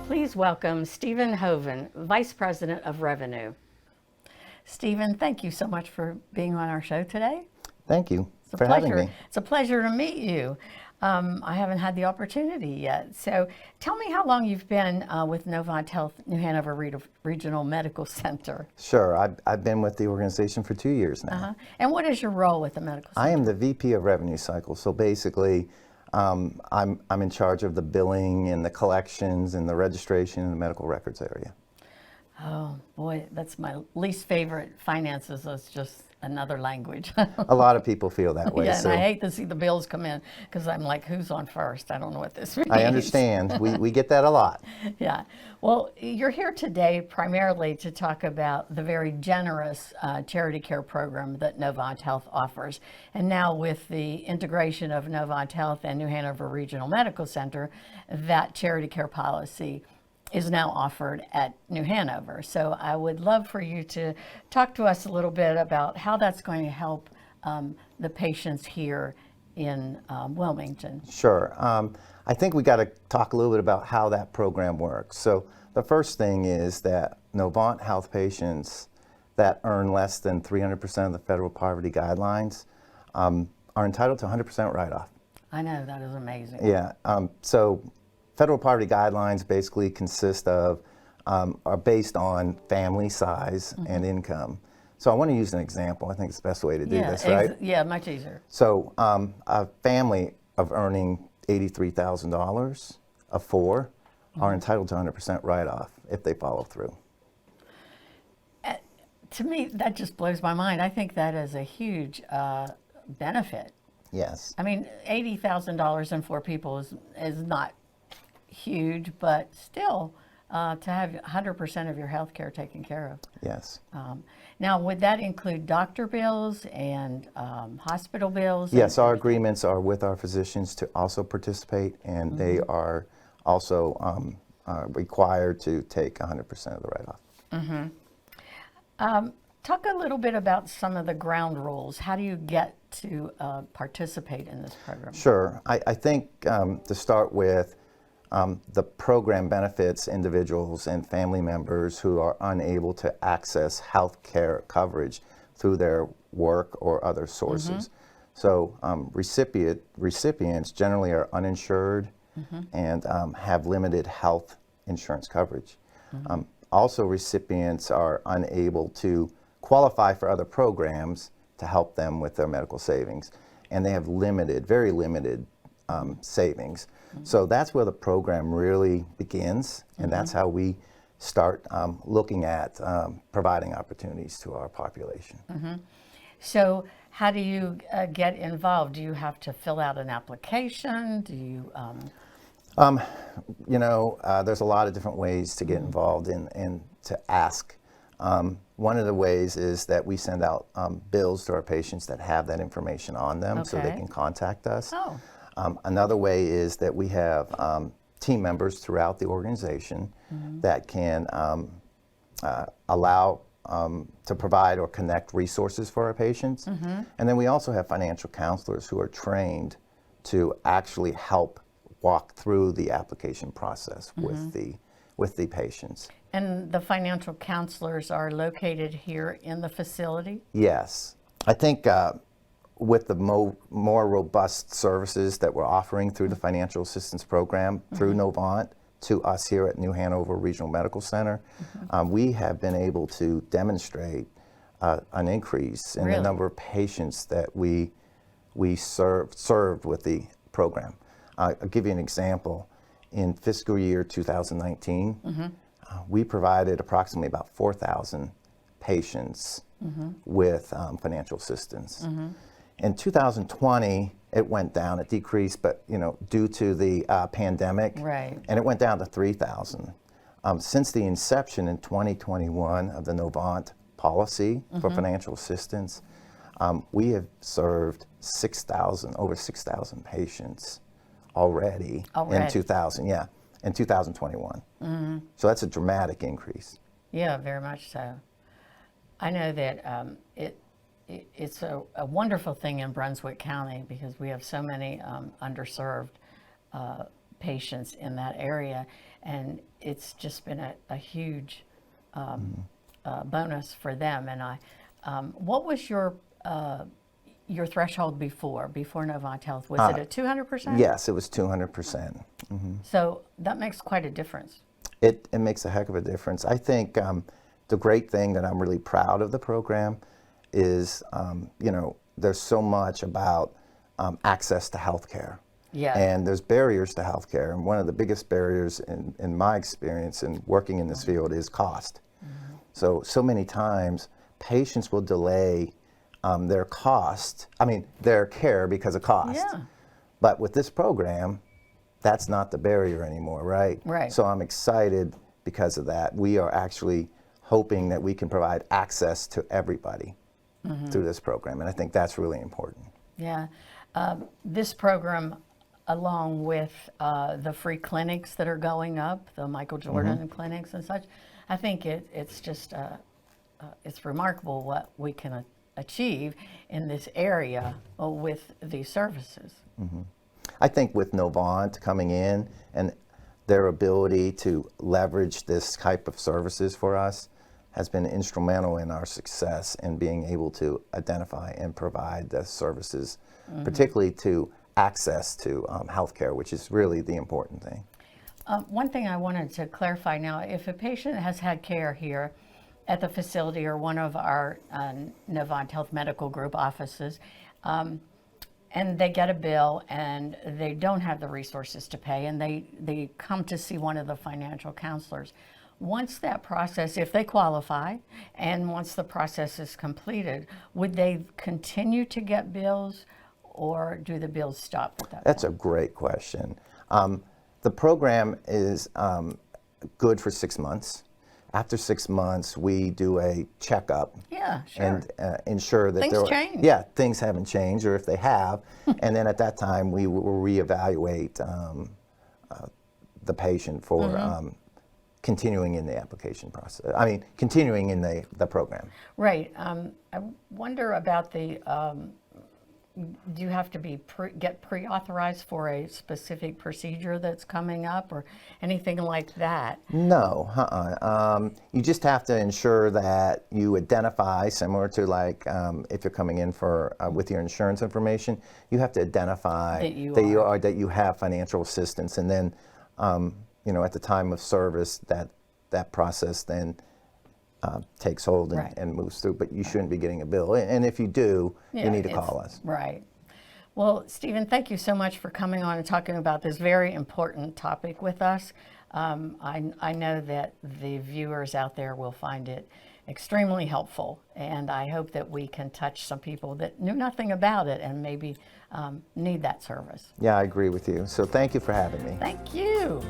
Please welcome Stephen Hovan, Vice President of Revenue. Stephen, thank you so much for being on our show today. Thank you for having me. It's a pleasure to meet you. I haven't had the opportunity yet. So tell me how long you've been with Novant Health New Hanover Regional Medical Center. Sure. I've been with the organization for 2 years now. And what is your role with the medical center? I am the VP of Revenue Cycle. So basically, I'm in charge of the billing and the collections and the registration in the medical records area. Oh boy, that's my least favorite. Finances is just another language. A lot of people feel that way. Yeah, and I hate to see the bills come in because I'm like, who's on first? I don't know what this means. I understand. We get that a lot. Yeah. Well, you're here today primarily to talk about the very generous charity care program that Novant Health offers. And now with the integration of Novant Health and New Hanover Regional Medical Center, that charity care policy is now offered at New Hanover. So I would love for you to talk to us a little bit about how that's going to help the patients here in Wilmington. Sure. I think we got to talk a little bit about how that program works. So the first thing is that Novant Health patients that earn less than 300% of the federal poverty guidelines are entitled to 100% write-off. I know, that is amazing. Yeah. So federal poverty guidelines basically consist of, are based on family size and income. So I want to use an example. I think it's the best way to do this, right? Yeah, much easier. So a family of earning $83,000 of four are entitled to 100% write-off if they follow through. To me, that just blows my mind. I think that is a huge benefit. Yes. I mean, $80,000 in four people is not huge, but still, to have 100% of your health care taken care of. Yes. Now, would that include doctor bills and hospital bills? Yes, our agreements are with our physicians to also participate, and they are also required to take 100% of the write-off. Talk a little bit about some of the ground rules. How do you get to participate in this program? Sure. I think to start with, the program benefits individuals and family members who are unable to access health care coverage through their work or other sources. So recipients generally are uninsured and have limited health insurance coverage. Also, recipients are unable to qualify for other programs to help them with their medical savings, and they have limited, very limited savings. So that's where the program really begins, and that's how we start looking at providing opportunities to our population. So how do you get involved? Do you have to fill out an application? Do you? You know, there's a lot of different ways to get involved and to ask. One of the ways is that we send out bills to our patients that have that information on them, so they can contact us. Oh. Another way is that we have team members throughout the organization that can allow to provide or connect resources for our patients. And then we also have financial counselors who are trained to actually help walk through the application process with the patients. And the financial counselors are located here in the facility? Yes. I think with the more robust services that we're offering through the financial assistance program through Novant to us here at New Hanover Regional Medical Center, we have been able to demonstrate an increase in the number of patients that we served with the program. I'll give you an example. In fiscal year 2019, we provided approximately about 4,000 patients with financial assistance. In 2020, it went down, it decreased, but due to the pandemic, and it went down to 3,000. Since the inception in 2021 of the Novant policy for financial assistance, we have served over 6,000 patients already. In 2021. So that's a dramatic increase. Yeah, very much so. I know that it's a wonderful thing in Brunswick County because we have so many underserved patients in that area. and it's just been a huge bonus for them. And what was your threshold before Novant Health? Was it at 200%? Yes, it was 200%. So that makes quite a difference. It makes a heck of a difference. I think the great thing that I'm really proud of the program is, there's so much about access to healthcare. Yeah. And there's barriers to healthcare. And one of the biggest barriers in my experience in working in this field is cost. So many times patients will delay their care because of cost. Yeah. But with this program, that's not the barrier anymore, right? Right. So I'm excited because of that. We are actually hoping that we can provide access to everybody through this program, and I think that's really important. Yeah. This program, along with the free clinics that are going up, the Michael Jordan clinics and such, I think it's just it's remarkable what we can achieve in this area with these services. I think with Novant coming in and their ability to leverage this type of services for us has been instrumental in our success in being able to identify and provide the services, particularly to access to healthcare, which is really the important thing. One thing I wanted to clarify now, if a patient has had care here at the facility or one of our Novant Health Medical Group offices, and they get a bill and they don't have the resources to pay, and they come to see one of the financial counselors. Once that process, if they qualify, and once the process is completed, would they continue to get bills, or do the bills stop at that point? That's a great question. The program is good for 6 months. After 6 months, we do a checkup. Yeah, sure. And ensure that Things change. Yeah, things haven't changed, or if they have, and then at that time we will reevaluate the patient for continuing in the application process. Continuing in the program. Right. I wonder about the. Do you have to get pre-authorized for a specific procedure that's coming up, or anything like that? No, you just have to ensure that you identify, similar to if you're coming in for with your insurance information, you have to identify that you have financial assistance, and then at the time of service that process then takes hold and moves through, but you shouldn't be getting a bill. And if you do, you need to call us. Right. Well, Stephen, thank you so much for coming on and talking about this very important topic with us. I know that the viewers out there will find it extremely helpful, and I hope that we can touch some people that knew nothing about it and maybe need that service. Yeah, I agree with you. So thank you for having me. Thank you.